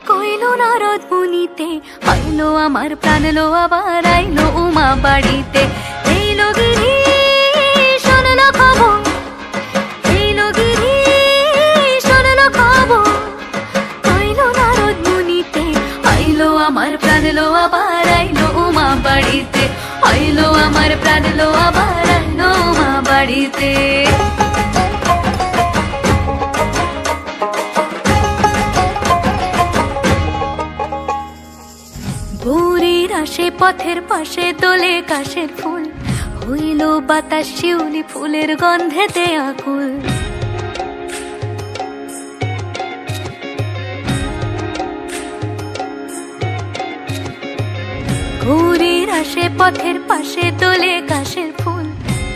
কইলো নারদ মুনিতে আইলো আমার প্রাণ লো আবার আইলো উমা বাড়িতে। এইলো গিরি শুনলো খবর, এইলো গিরি শুনলো খবর, কইলো নারদ মুনিতে আইলো আমার প্রাণ লো আবার আইলো উমা বাড়িতে, আইলো আমার প্রাণ লো আবার আইলো উমা বাড়িতে। ভোরের আসে পথের পাশে দোলে কাশের ফুল, হইল বাতাস শিউলি ফুলের গন্ধেতে আকুল। ভোরের আসে পথের পাশে দোলে কাশের ফুল,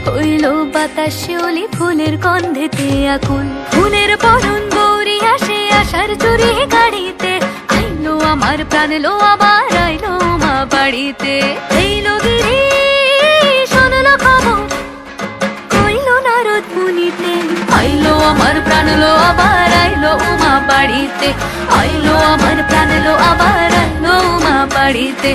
হইল বাতাস শিউলি ফুলের গন্ধেতে আকুল। ফুলের বরণ গৌরী আসে আশার চুরি গাড়িতে, আইলো আমার প্রাণ লো আবার আইলো মা বাড়িতে। এইলো গিরি শুনলো খবর, কইলো নারদ মুনিতে আইলো আমার প্রাণ লো আবার আইলো উমা বাড়িতে, আইলো আমার প্রাণ লো আবার আইলো উমা বাড়িতে।